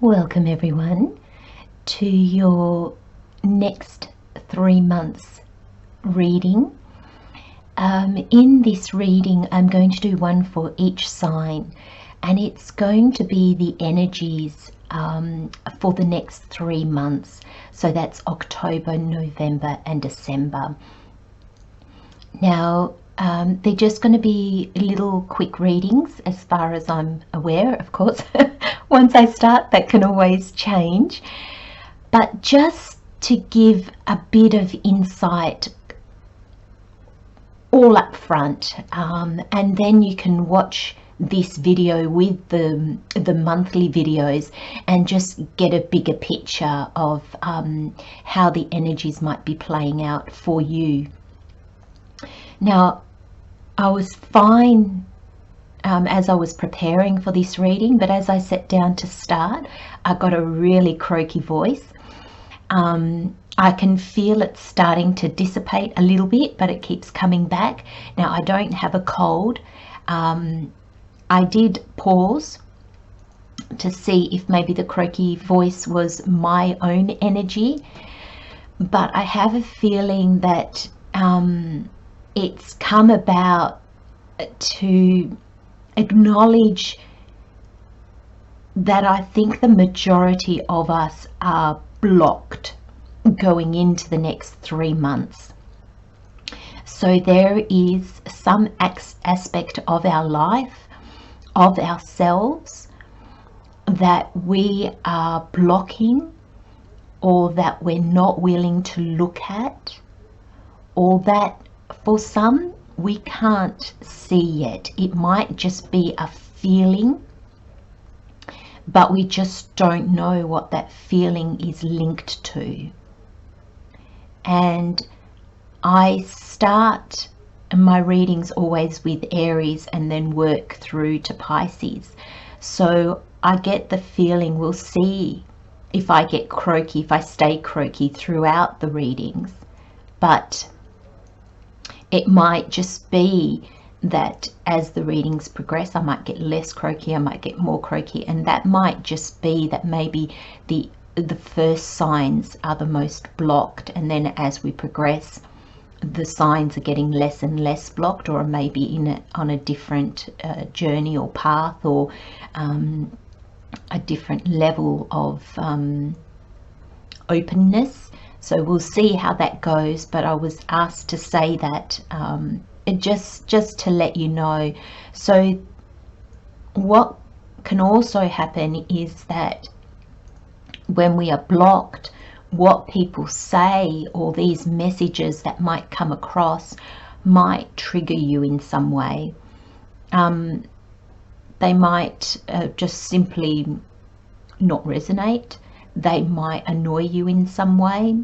Welcome everyone to your next 3 months reading. In this reading I'm going to do one for each sign, and it's going to be the energies for the next 3 months. So that's October, November and December. Now they're just going to be little quick readings as far as I'm aware, of course. Once I start, that can always change, but just to give a bit of insight all up front, and then you can watch this video with the monthly videos and just get a bigger picture of how the energies might be playing out for you. Now, I was fine as I was preparing for this reading, but as I sat down to start, I got a really croaky voice. I can feel it starting to dissipate a little bit, but it keeps coming back. Now, I don't have a cold. I did pause to see if maybe the croaky voice was my own energy, but I have a feeling that it's come about to acknowledge that I think the majority of us are blocked going into the next 3 months. So there is some aspect of our life, of ourselves, that we are blocking, or that we're not willing to look at, or that for some we can't see yet. It might just be a feeling, but we just don't know what that feeling is linked to. And I start my readings always with Aries and then work through to Pisces. So I get the feeling, we'll see if I get croaky, if I stay croaky throughout the readings, but it might just be that as the readings progress, I might get less croaky, I might get more croaky, and that might just be that maybe the first signs are the most blocked, and then as we progress, the signs are getting less and less blocked, or maybe on a different journey or path, or a different level of openness. So we'll see how that goes, but I was asked to say that just to let you know. So what can also happen is that when we are blocked, what people say or these messages that might come across might trigger you in some way. They might just simply not resonate. They might annoy you in some way.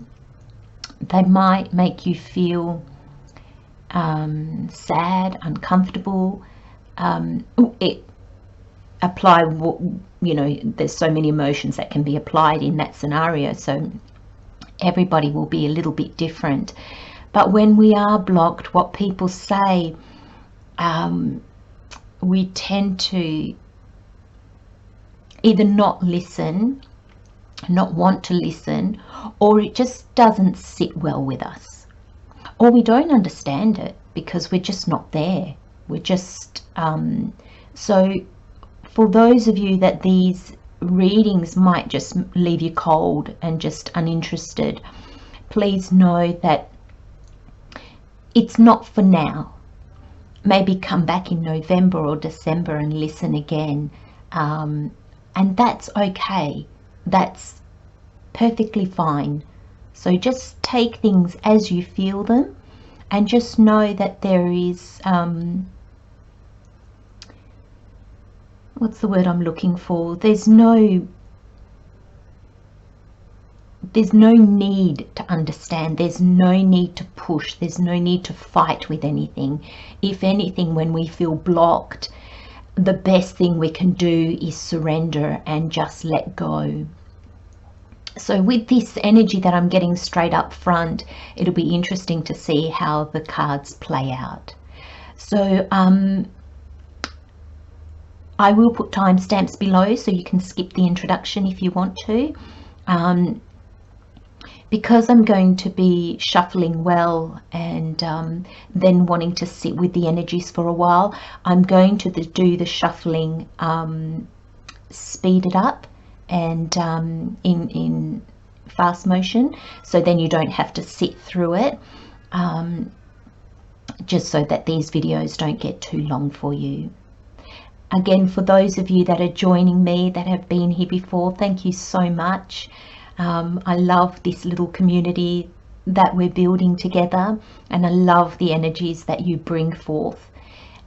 They might make you feel sad, uncomfortable. It apply, you know, there's so many emotions that can be applied in that scenario, so everybody will be a little bit different. But when we are blocked, what people say, we tend to either not listen, not want to listen, or it just doesn't sit well with us, or we don't understand it because we're just not there. We're just so for those of you that these readings might just leave you cold and just uninterested, please know that it's not for now. Maybe come back in November or December and listen again, and that's okay. That's perfectly fine. So just take things as you feel them, and just know that there is what's the word I'm looking for? There's no need to understand. There's no need to push. There's no need to fight with anything. If anything, when we feel blocked, the best thing we can do is surrender and just let go. So with this energy that I'm getting straight up front, it'll be interesting to see how the cards play out. So I will put timestamps below so you can skip the introduction if you want to. Because I'm going to be shuffling well and then wanting to sit with the energies for a while, I'm going to do the shuffling speeded up and in fast motion, so then you don't have to sit through it, just so that these videos don't get too long for you. Again, for those of you that are joining me that have been here before, thank you so much. I love this little community that we're building together, and I love the energies that you bring forth.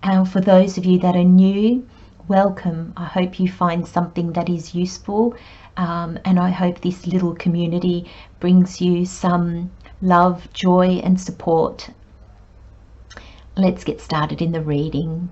And for those of you that are new, welcome. I hope you find something that is useful, and I hope this little community brings you some love, joy and support. Let's get started in the reading.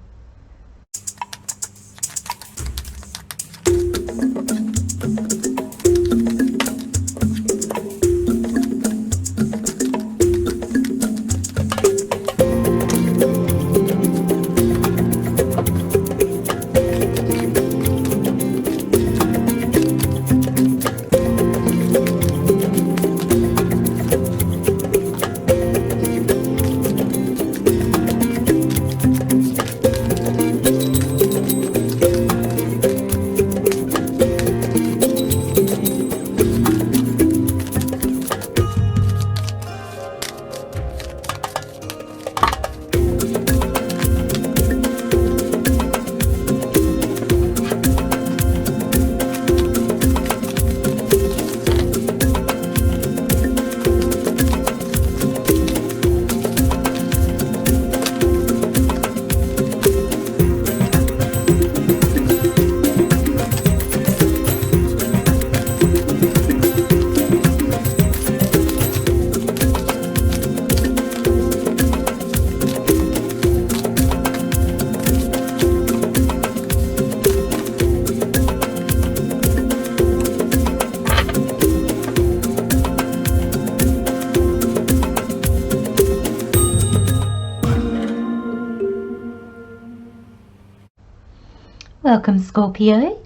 Welcome, Scorpio.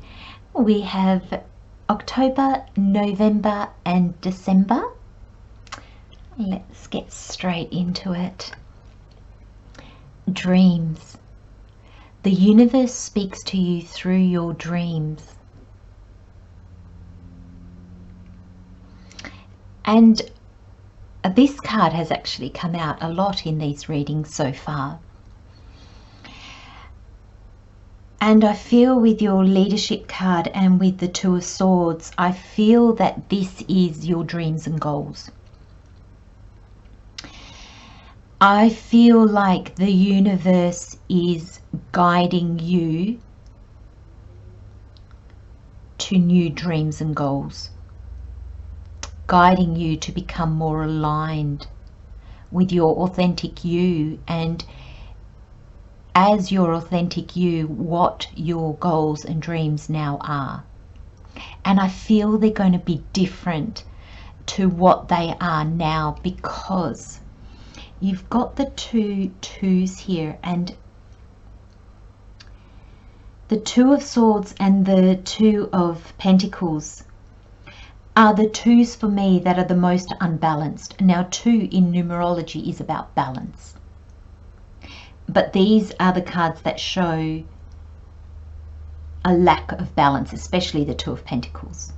We have October, November and December. Let's get straight into it. Dreams. The universe speaks to you through your dreams. And this card has actually come out a lot in these readings so far. And I feel with your leadership card and with the Two of Swords, I feel that this is your dreams and goals. I feel like the universe is guiding you to new dreams and goals, guiding you to become more aligned with your authentic you, and as your authentic you, what your goals and dreams now are. And I feel they're going to be different to what they are now, because you've got the two twos here, and the Two of Swords and the Two of Pentacles are the twos for me that are the most unbalanced. Now, two in numerology is about balance. But these are the cards that show a lack of balance, especially the Two of Pentacles.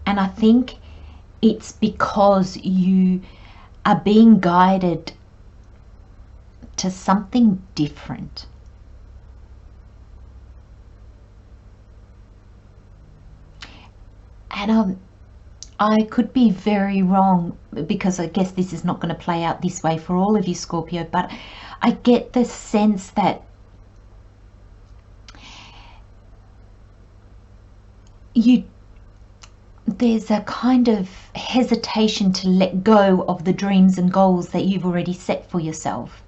And I think it's because you are being guided to something different. And I could be very wrong, because I guess this is not going to play out this way for all of you, Scorpio, but I get the sense that there's a kind of hesitation to let go of the dreams and goals that you've already set for yourself.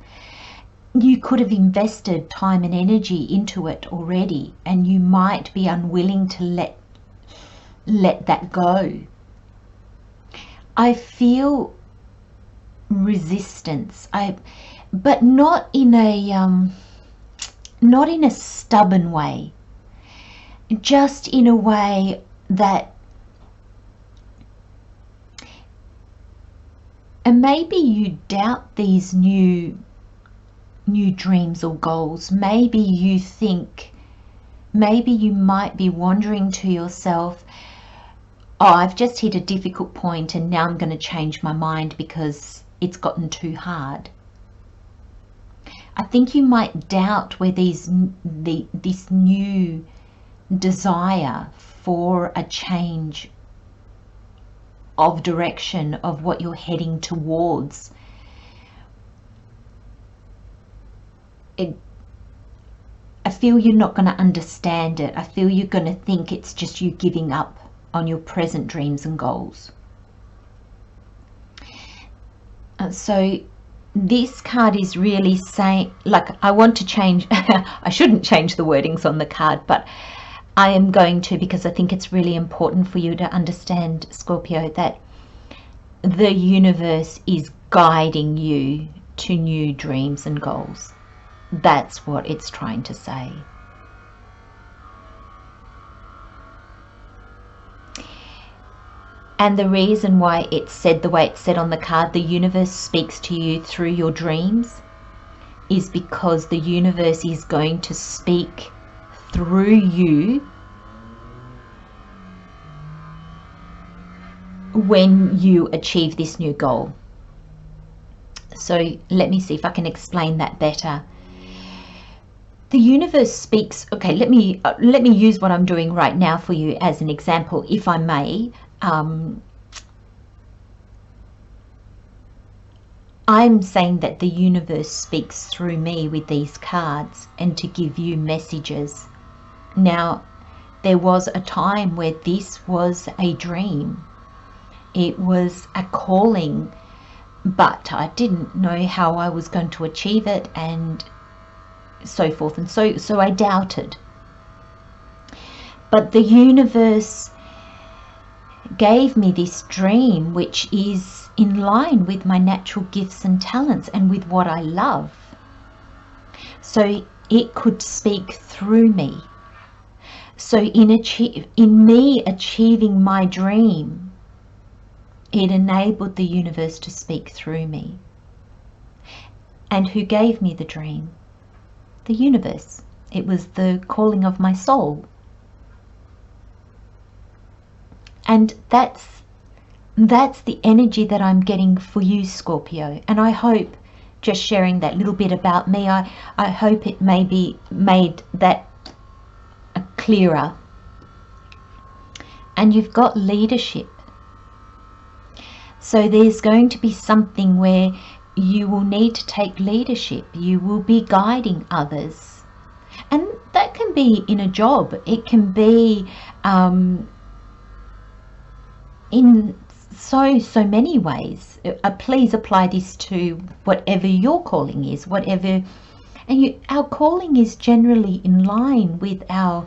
You could have invested time and energy into it already, and you might be unwilling to let that go. I feel resistance, but not in a not in a stubborn way, just in a way that, and maybe you doubt these new dreams or goals. Maybe you think, maybe you might be wondering to yourself, oh, I've just hit a difficult point and now I'm going to change my mind because it's gotten too hard. I think you might doubt where this new desire for a change of direction of what you're heading towards, I feel you're not going to understand it. I feel you're going to think it's just you giving up on your present dreams and goals. So this card is really saying, like, I want to change, I shouldn't change the wordings on the card, but I am going to, because I think it's really important for you to understand, Scorpio, that the universe is guiding you to new dreams and goals. That's what it's trying to say. And the reason why it's said the way it's said on the card, the universe speaks to you through your dreams, is because the universe is going to speak through you when you achieve this new goal. So let me see if I can explain that better. The universe speaks, okay, let me use what I'm doing right now for you as an example, if I may. I'm saying that the universe speaks through me with these cards and to give you messages. Now, there was a time where this was a dream. It was a calling, but I didn't know how I was going to achieve it, and so forth. And so I doubted. But the universe gave me this dream, which is in line with my natural gifts and talents and with what I love. So it could speak through me. So in me achieving my dream, it enabled the universe to speak through me. And who gave me the dream? The universe. It was the calling of my soul. And that's the energy that I'm getting for you, Scorpio. And I hope, just sharing that little bit about me, I hope it maybe made that clearer. And you've got leadership. So there's going to be something where you will need to take leadership. You will be guiding others. And that can be in a job. It can be in so many ways. Please apply this to whatever your calling is, whatever. And our calling is generally in line with our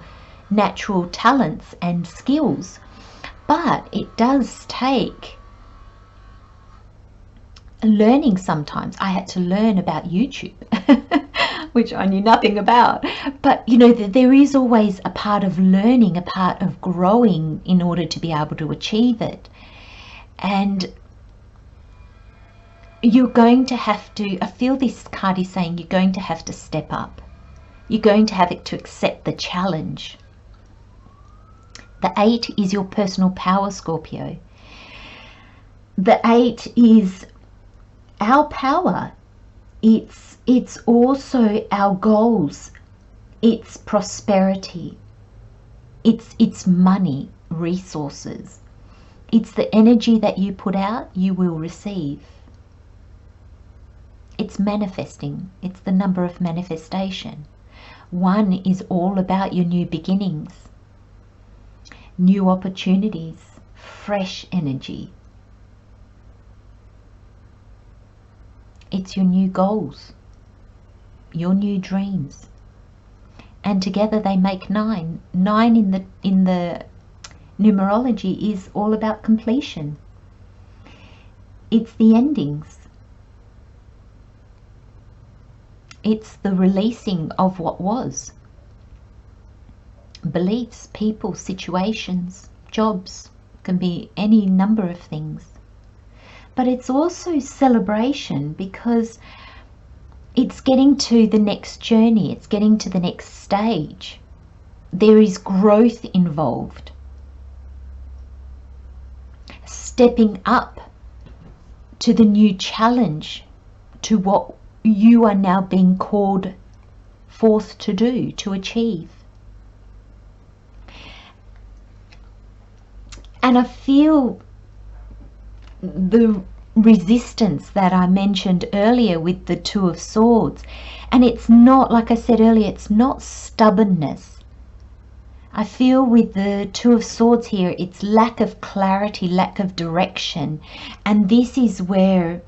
natural talents and skills. But it does take learning sometimes. I had to learn about YouTube, which I knew nothing about. But you know, there is always a part of learning, a part of growing in order to be able to achieve it. And you're going to have to, I feel this card is saying you're going to have to step up. You're going to have to accept the challenge. The 8 is your personal power, Scorpio. The 8 is our power. It's also our goals. It's prosperity. It's money, resources. It's the energy that you put out, you will receive. It's manifesting. It's the number of manifestation. 1 is all about your new beginnings, new opportunities, fresh energy. It's your new goals, your new dreams. And together they make 9. 9 in the numerology is all about completion. It's the endings. It's the releasing of what was. Beliefs, people, situations, jobs, can be any number of things. But it's also celebration, because it's getting to the next journey, it's getting to the next stage. There is growth involved. Stepping up to the new challenge, to what you are now being called forth to do, to achieve. And I feel the resistance that I mentioned earlier with the Two of Swords. And it's not, like I said earlier, it's not stubbornness. I feel with the Two of Swords here, it's lack of clarity, lack of direction. And this is where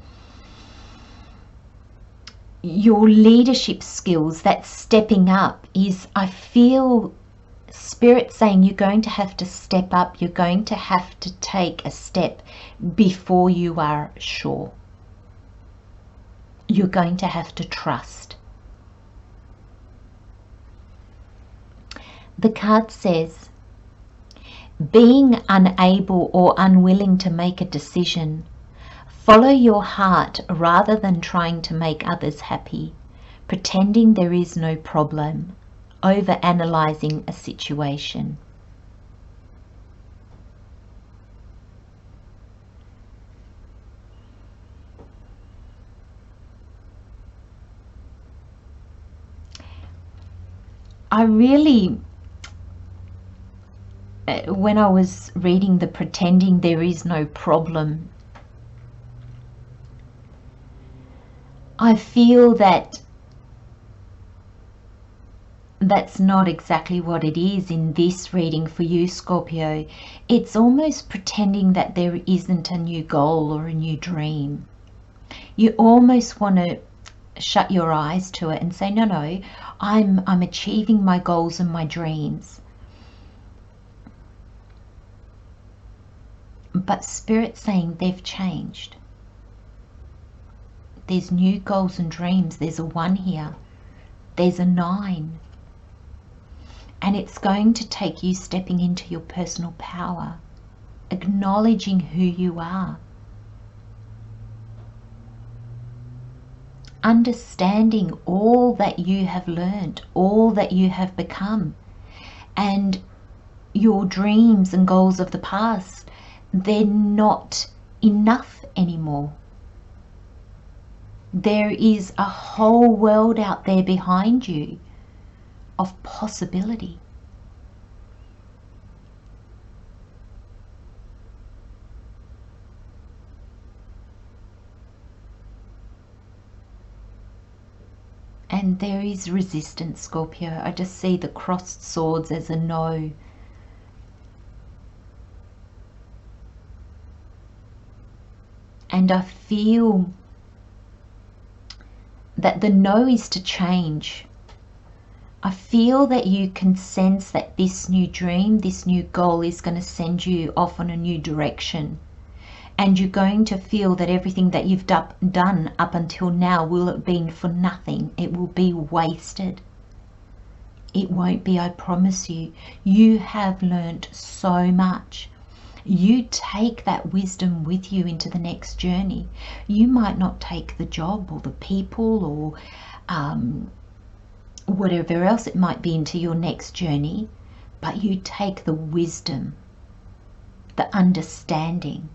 your leadership skills, that stepping up, is, I feel Spirit saying you're going to have to step up, you're going to have to take a step before you are sure. You're going to have to trust. The card says, being unable or unwilling to make a decision, follow your heart rather than trying to make others happy, pretending there is no problem, over-analyzing a situation. I really, when I was reading the pretending there is no problem, I feel that that's not exactly what it is in this reading for you, Scorpio. It's almost pretending that there isn't a new goal or a new dream. You almost want to shut your eyes to it and say, no, I'm achieving my goals and my dreams. But Spirit's saying they've changed. There's new goals and dreams. There's a 1 here. There's a 9. And it's going to take you stepping into your personal power, acknowledging who you are, understanding all that you have learned, all that you have become, and your dreams and goals of the past, they're not enough anymore. There is a whole world out there behind you of possibility. And there is resistance, Scorpio. I just see the crossed swords as a no. And I feel that the no is to change. I feel that you can sense that this new dream, this new goal is going to send you off on a new direction. And you're going to feel that everything that you've done up until now will have been for nothing. It will be wasted. It won't be, I promise you. You have learnt so much. You take that wisdom with you into the next journey. You might not take the job or the people or whatever else it might be into your next journey, but you take the wisdom, the understanding.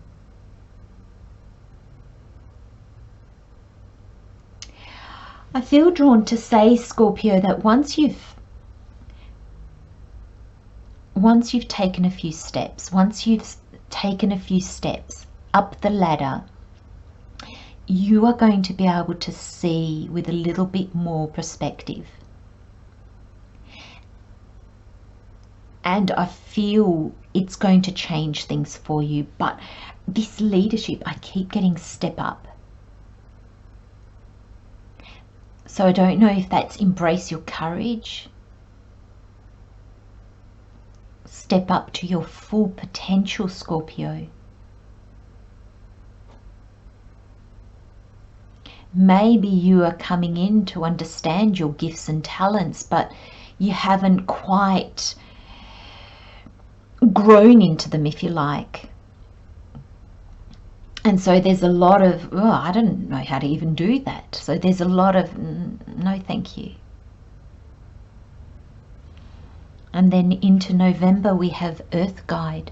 I feel drawn to say, Scorpio, that once you've taken a few steps, once you've taken a few steps up the ladder, you are going to be able to see with a little bit more perspective. And I feel it's going to change things for you. But this leadership, I keep getting step up. So I don't know if that's embrace your courage. Step up to your full potential, Scorpio. Maybe you are coming in to understand your gifts and talents, but you haven't quite grown into them, if you like. And so there's a lot of, oh, I don't know how to even do that. So there's a lot of, no thank you. And then into November we have Earth Guide.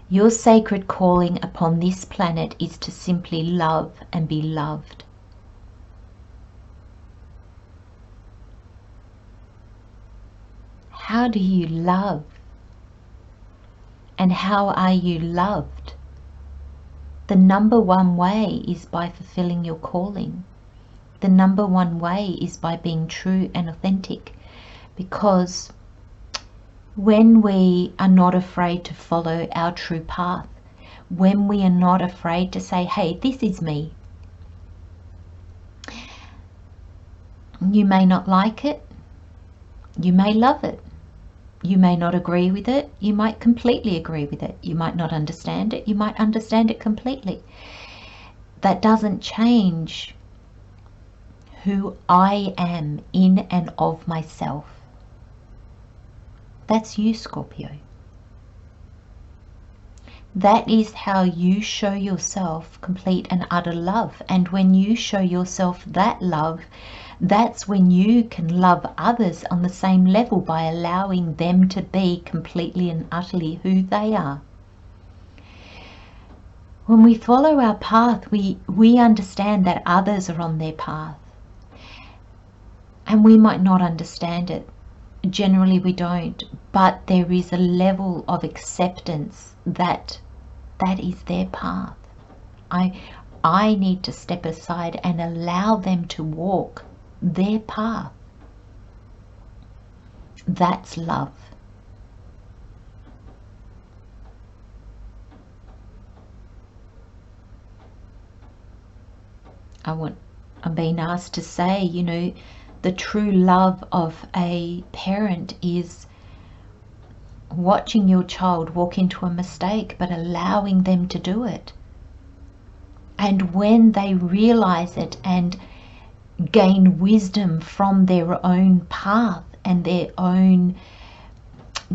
Your sacred calling upon this planet is to simply love and be loved. How do you love? And how are you loved? The number one way is by fulfilling your calling. The number one way is by being true and authentic. Because when we are not afraid to follow our true path, when we are not afraid to say, hey, this is me. You may not like it. You may love it. You may not agree with it. You might completely agree with it. You might not understand it. You might understand it completely. That doesn't change who I am in and of myself. That's you, Scorpio. That is how you show yourself complete and utter love. And when you show yourself that love, that's when you can love others on the same level by allowing them to be completely and utterly who they are. When we follow our path, we understand that others are on their path. And we might not understand it. Generally we don't, but there is a level of acceptance that is their path. I need to step aside and allow them to walk their path. That's love. I'm being asked to say, you know, the true love of a parent is watching your child walk into a mistake, but allowing them to do it. And when they realize it and gain wisdom from their own path and their own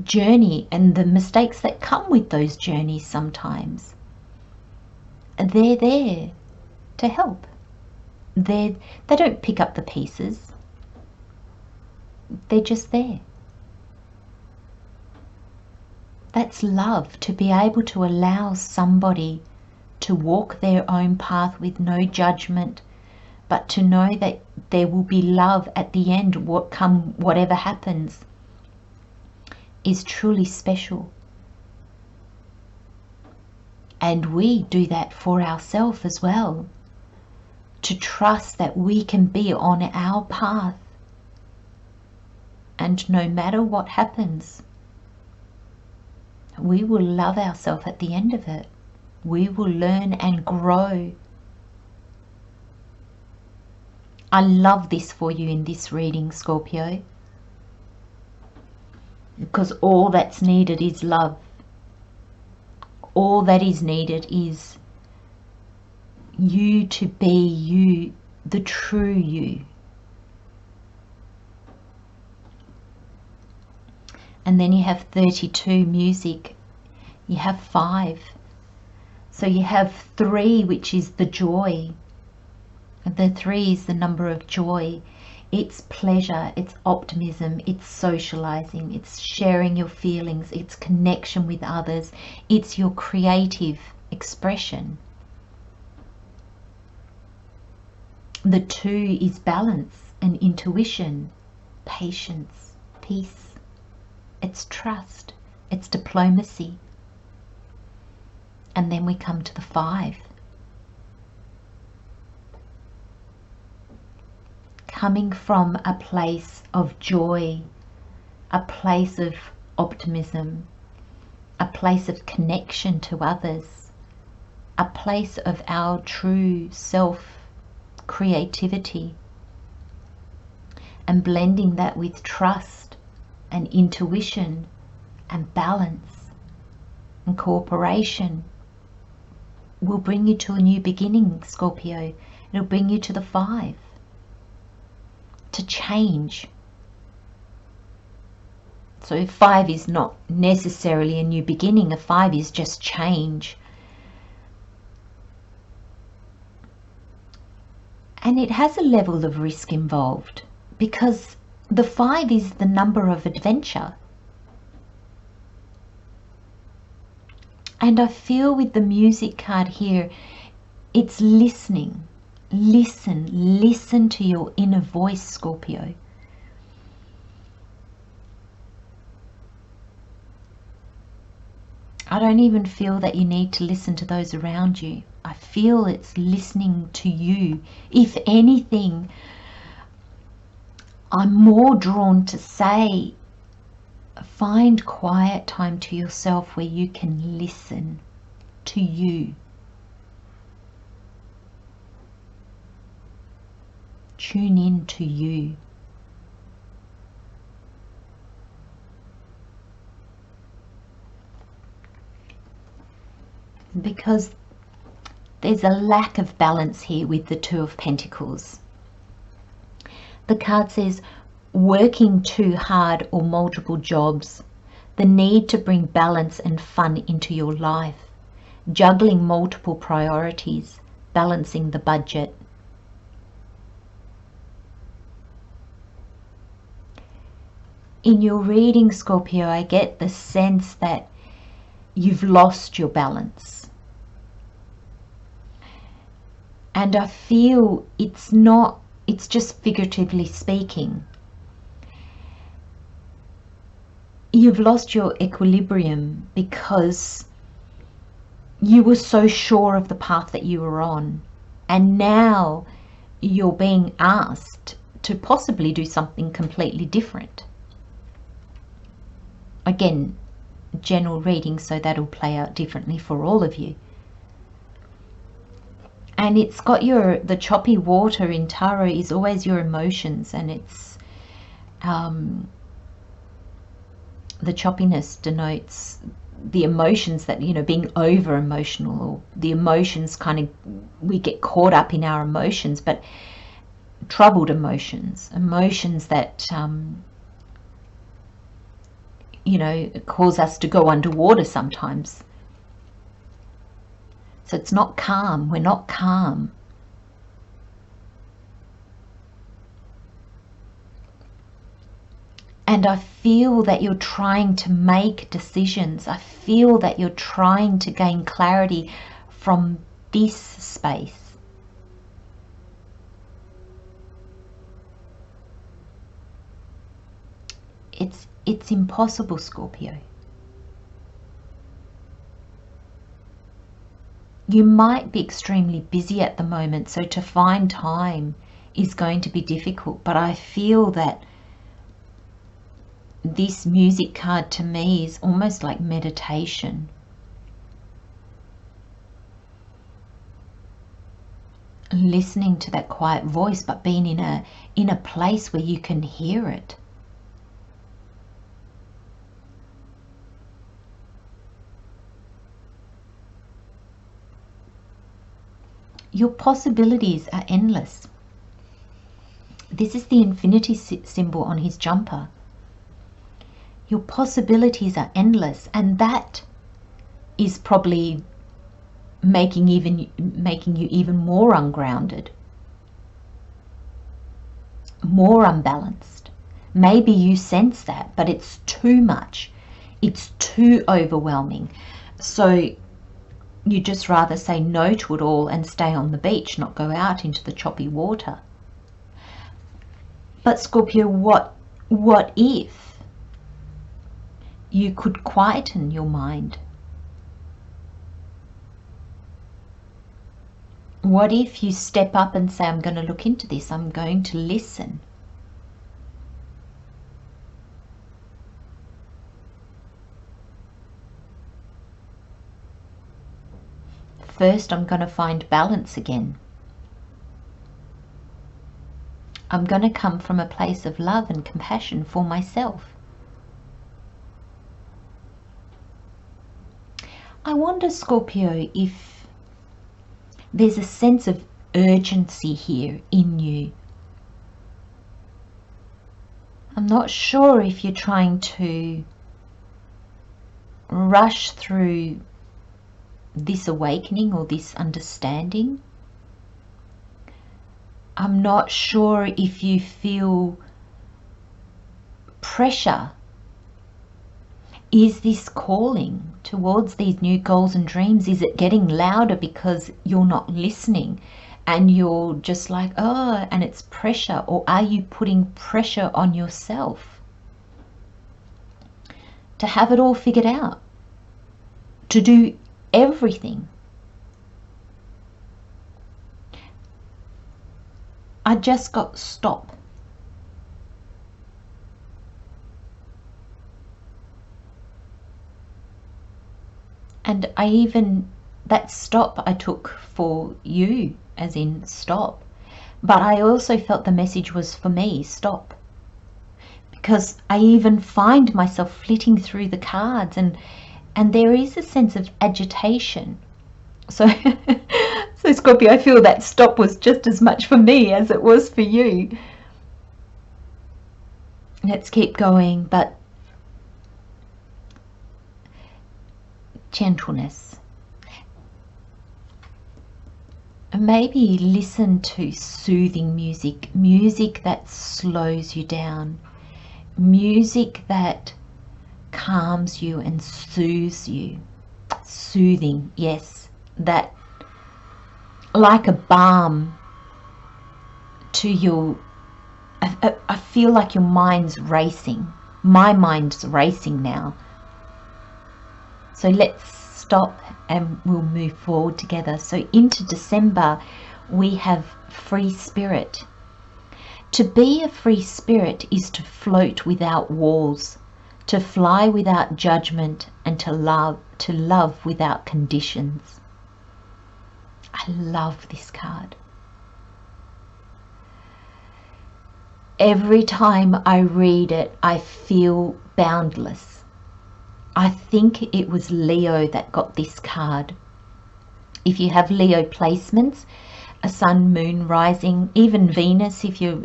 journey and the mistakes that come with those journeys sometimes, they're there to help. They don't pick up the pieces. They're just there. That's love, to be able to allow somebody to walk their own path with no judgment, but to know that there will be love at the end, whatever happens, is truly special. And we do that for ourselves as well, to trust that we can be on our path. And no matter what happens, we will love ourselves at the end of it. We will learn and grow. I love this for you in this reading, Scorpio, because all that's needed is love. All that is needed is you to be you, the true you. And then you have 32 music. You have 5. So you have 3, which is the joy. The 3 is the number of joy. It's pleasure, it's optimism, it's socializing, it's sharing your feelings, it's connection with others, it's your creative expression. The 2 is balance and intuition, patience, peace. It's trust, it's diplomacy. And then we come to the 5. Coming from a place of joy, a place of optimism, a place of connection to others, a place of our true self creativity, and blending that with trust and intuition and balance and cooperation will bring you to a new beginning, Scorpio, It'll bring you to the 5. To change. So 5 is not necessarily a new beginning. A 5 is just change. And it has a level of risk involved because the 5 is the number of adventure. And I feel with the music card here, it's listening. Listen to your inner voice, Scorpio. I don't even feel that you need to listen to those around you. I feel it's listening to you. If anything, I'm more drawn to say, find quiet time to yourself where you can listen to you. Tune in to you. Because there's a lack of balance here with the 2 of Pentacles. The card says working too hard or multiple jobs, the need to bring balance and fun into your life, juggling multiple priorities, balancing the budget. In your reading, Scorpio, I get the sense that you've lost your balance. And I feel it's just figuratively speaking. You've lost your equilibrium because you were so sure of the path that you were on. And now you're being asked to possibly do something completely different. Again, general reading, so that'll play out differently for all of you. And it's got the choppy water in tarot is always your emotions, and it's the choppiness denotes the emotions that, being over emotional, or the emotions we get caught up in our emotions, but troubled emotions that cause us to go underwater sometimes. So it's not calm. We're not calm. And I feel that you're trying to make decisions. I feel that you're trying to gain clarity from this space. It's impossible, Scorpio. You might be extremely busy at the moment, so to find time is going to be difficult. But I feel that this music card to me is almost like meditation. Listening to that quiet voice, but being in a place where you can hear it. Your possibilities are endless. This is the infinity symbol on his jumper. Your possibilities are endless, and that is probably making you even more ungrounded, more unbalanced. Maybe you sense that, but it's too much. It's too overwhelming. So you just rather say no to it all and stay on the beach, not go out into the choppy water. But Scorpio, what if you could quieten your mind? What if you step up and say, I'm going to look into this, I'm going to listen? First, I'm going to find balance again. I'm going to come from a place of love and compassion for myself. I wonder, Scorpio, if there's a sense of urgency here in you. I'm not sure if you're trying to rush through this awakening or this understanding. I'm not sure if you feel pressure. Is this calling towards these new goals and dreams? Is it getting louder because you're not listening and you're just like, oh, and it's pressure? Or are you putting pressure on yourself to have it all figured out, to do everything? I just got stop. And that stop I took for you, as in stop. But I also felt the message was for me, stop. Because I even find myself flitting through the cards and there is a sense of agitation. So, so Scorpio, I feel that stop was just as much for me as it was for you. Let's keep going, but gentleness. Maybe listen to soothing music, music that slows you down, music that calms you and soothes you. Soothing, yes, that like a balm to your, I feel like your mind's racing. My mind's racing now. So let's stop and we'll move forward together. So into December, we have free spirit. To be a free spirit is to float without walls, to fly without judgment, and to love without conditions. I love this card. Every time I read it, I feel boundless. I think it was Leo that got this card. If you have Leo placements, a sun, moon, rising, even Venus, if you're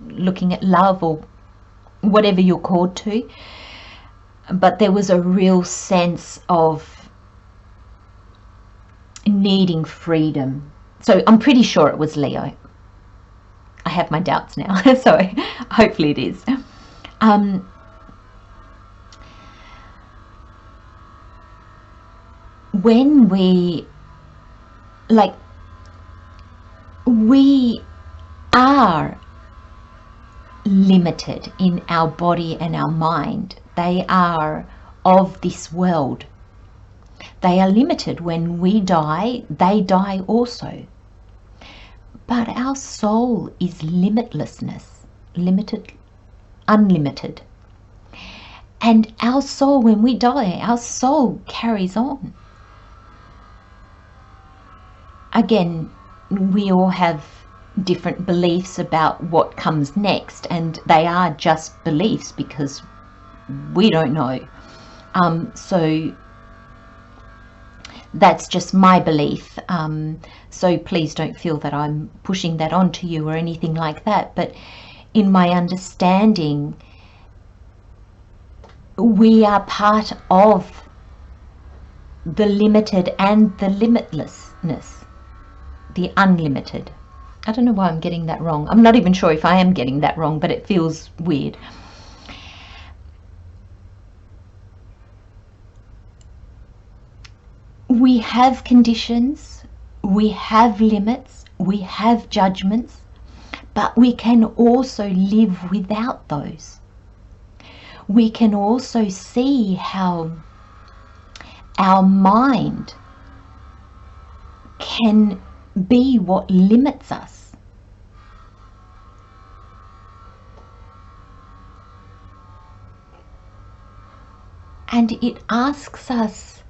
looking at love or whatever you're called to. But there was a real sense of needing freedom. So I'm pretty sure it was Leo. I have my doubts now, so hopefully it is. When we are limited in our body and our mind. They are of this world. They are limited. When we die, they die also. But our soul is limitlessness, unlimited. And our soul, when we die, our soul carries on. Again, we all have different beliefs about what comes next, and they are just beliefs because we don't know. So that's just my belief. So please don't feel that I'm pushing that onto you or anything like that. But in my understanding, we are part of the limited and the limitlessness, the unlimited. I don't know why I'm getting that wrong. I'm not even sure if I am getting that wrong, but it feels weird. We have conditions, we have limits, we have judgments, but we can also live without those. We can also see how our mind can be what limits us. And it asks us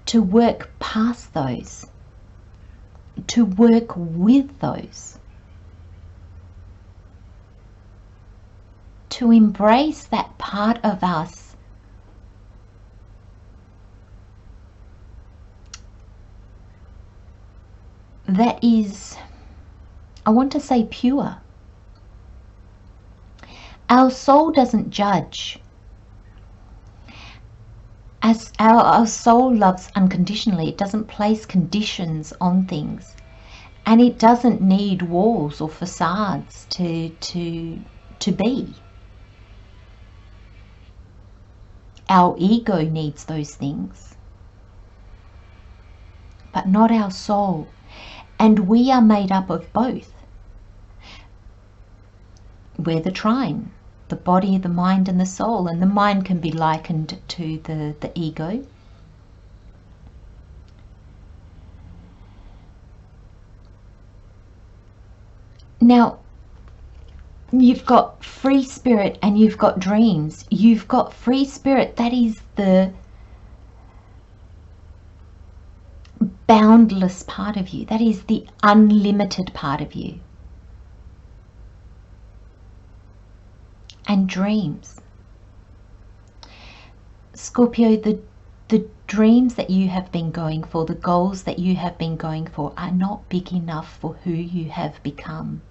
to work past those, to work with those, to embrace that part of us that is I want to say pure. Our soul doesn't judge. As our soul loves unconditionally. It doesn't place conditions on things. And it doesn't need walls or facades to be. Our ego needs those things, but not our soul. And we are made up of both. We're the trine, the body, the mind and the soul. And the mind can be likened to the ego. Now, you've got free spirit and you've got dreams. You've got free spirit. That is the boundless part of you. That is the unlimited part of you. And dreams. Scorpio, the dreams that you have been going for, the goals that you have been going for, are not big enough for who you have become.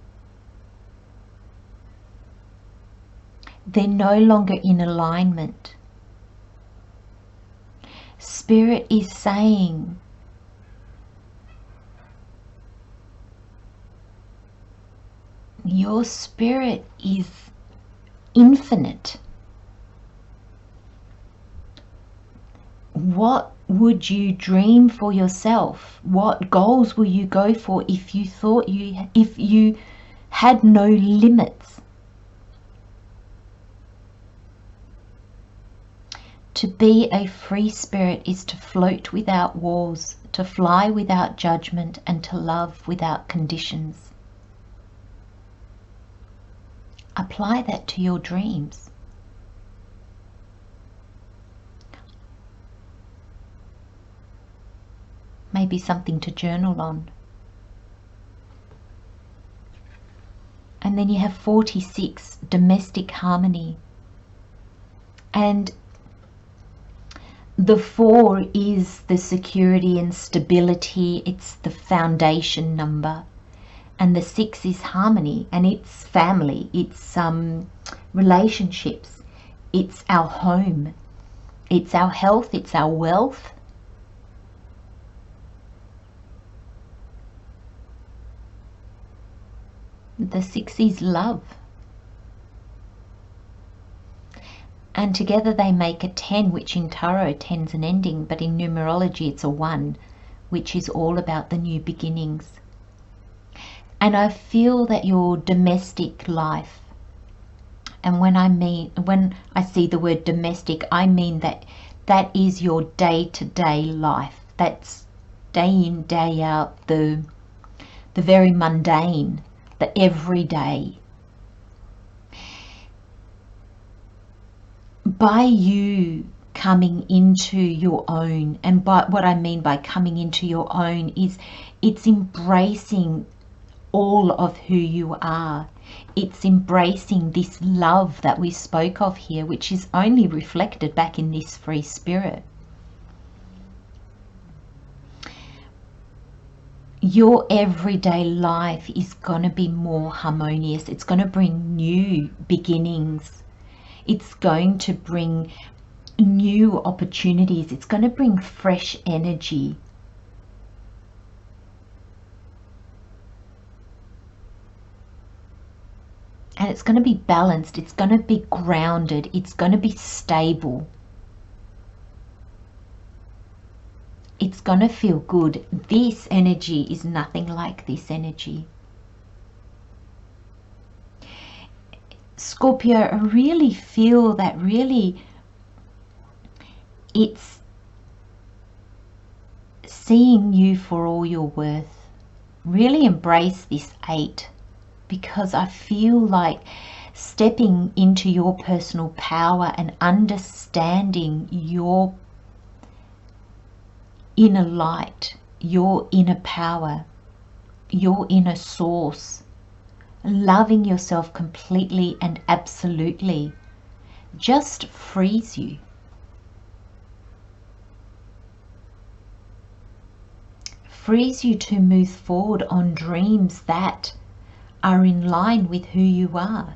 They're no longer in alignment. Spirit is saying, your spirit is infinite. What would you dream for yourself? What goals will you go for if you had no limits? To be a free spirit is to float without walls, to fly without judgment, and to love without conditions. Apply that to your dreams. Maybe something to journal on. And then you have 46, domestic harmony. And the 4 is the security and stability. It's the foundation number. And the 6 is harmony, and it's family, it's relationships, it's our home, it's our health, it's our wealth. The 6 is love. And together they make a 10, which in tarot, 10's an ending, but in numerology it's a 1, which is all about the new beginnings. And I feel that your domestic life, and when I see the word domestic, I mean that is your day-to-day life. That's day in, day out, the very mundane, the everyday. By you coming into your own, and by what I mean by coming into your own is it's embracing all of who you are. It's embracing this love that we spoke of here, which is only reflected back in this free spirit. Your everyday life is going to be more harmonious. It's going to bring new beginnings. It's going to bring new opportunities. It's going to bring fresh energy. And it's going to be balanced. It's going to be grounded. It's going to be stable. It's going to feel good. This energy is nothing like this energy. Scorpio, I really feel that it's seeing you for all you're worth. Really embrace this 8. Because I feel like stepping into your personal power and understanding your inner light, your inner power, your inner source, loving yourself completely and absolutely just frees you. Frees you to move forward on dreams that are in line with who you are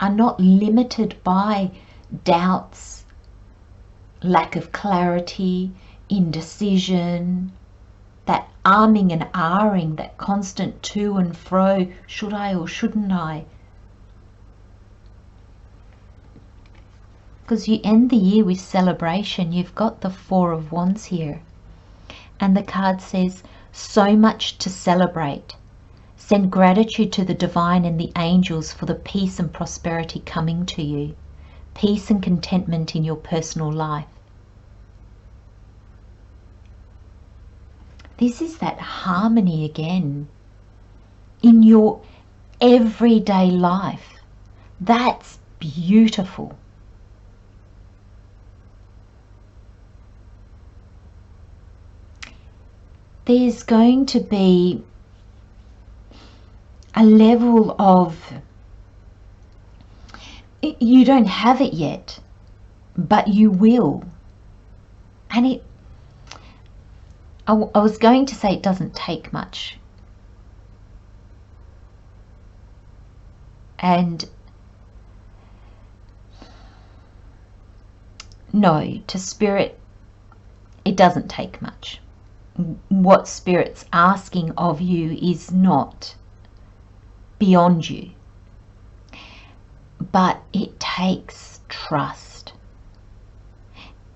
not limited by doubts, lack of clarity, indecision, that arming and ahhing, that constant to and fro, should I or shouldn't I? Because you end the year with celebration. You've got the Four of Wands here. And the card says, so much to celebrate. Send gratitude to the divine and the angels for the peace and prosperity coming to you. Peace and contentment in your personal life. This is that harmony again in your everyday life. That's beautiful. There's going to be a level of, you don't have it yet, but you will. And I was going to say it doesn't take much. And no, to Spirit, it doesn't take much. What Spirit's asking of you is not beyond you, but it takes trust.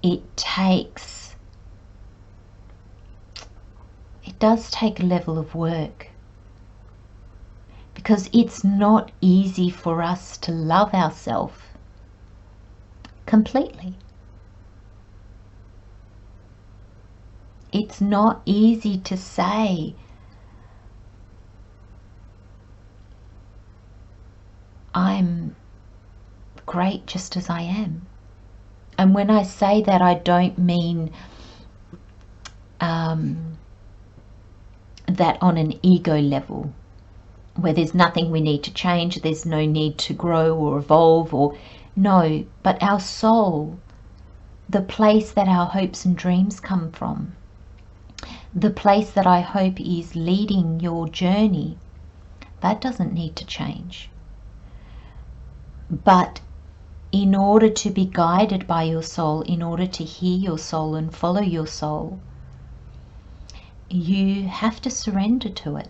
It does take a level of work, because it's not easy for us to love ourselves completely. It's not easy to say, I'm great just as I am. And when I say that, I don't mean that on an ego level, where there's nothing we need to change, there's no need to grow or evolve, or no, but our soul, the place that our hopes and dreams come from, the place that I hope is leading your journey, that doesn't need to change. But in order to be guided by your soul, in order to hear your soul and follow your soul, you have to surrender to it.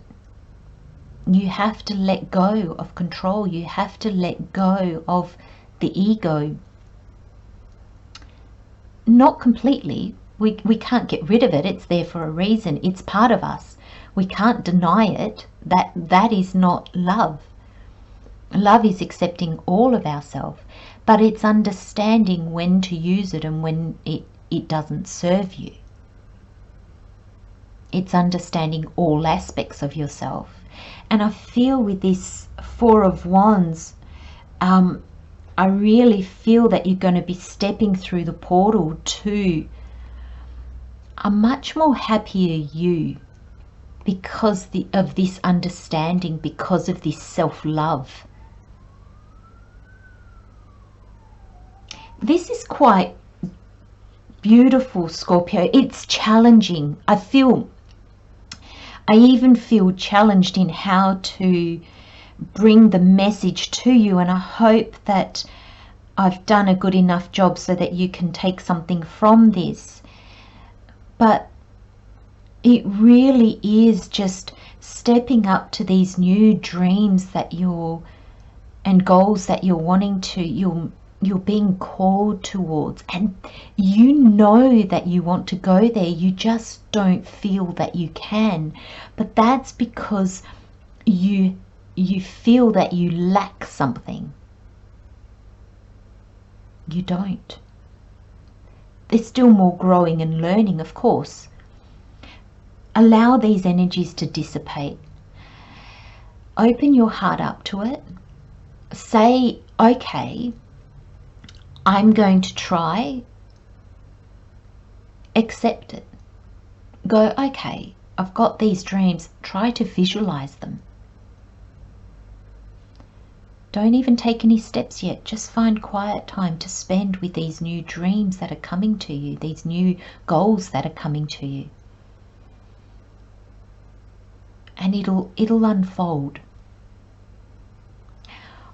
You have to let go of control. You have to let go of the ego. Not completely. We can't get rid of it. It's there for a reason. It's part of us. We can't deny it. That is not love. Love is accepting all of ourselves, but it's understanding when to use it and when it doesn't serve you. It's understanding all aspects of yourself. And I feel with this Four of Wands, I really feel that you're going to be stepping through the portal to a much more happier you, because of this understanding, because of this self-love. This is quite beautiful, Scorpio. It's challenging. I even feel challenged in how to bring the message to you, and I hope that I've done a good enough job so that you can take something from this. But it really is just stepping up to these new dreams that and goals that you're wanting to, you're being called towards, and you know that you want to go there, you just don't feel that you can. But that's because you feel that you lack something. You don't. There's still more growing and learning, of course. Allow these energies to dissipate. Open your heart up to it. Say, okay, I'm going to try. Accept it. Go, okay, I've got these dreams. Try to visualize them. Don't even take any steps yet. Just find quiet time to spend with these new dreams that are coming to you, these new goals that are coming to you. and it'll unfold.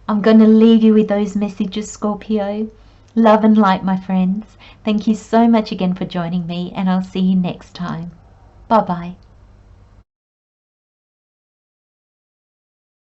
I'm going to leave you with those messages, Scorpio. Love and light, my friends. Thank you so much again for joining me, and I'll see you next time. Bye bye.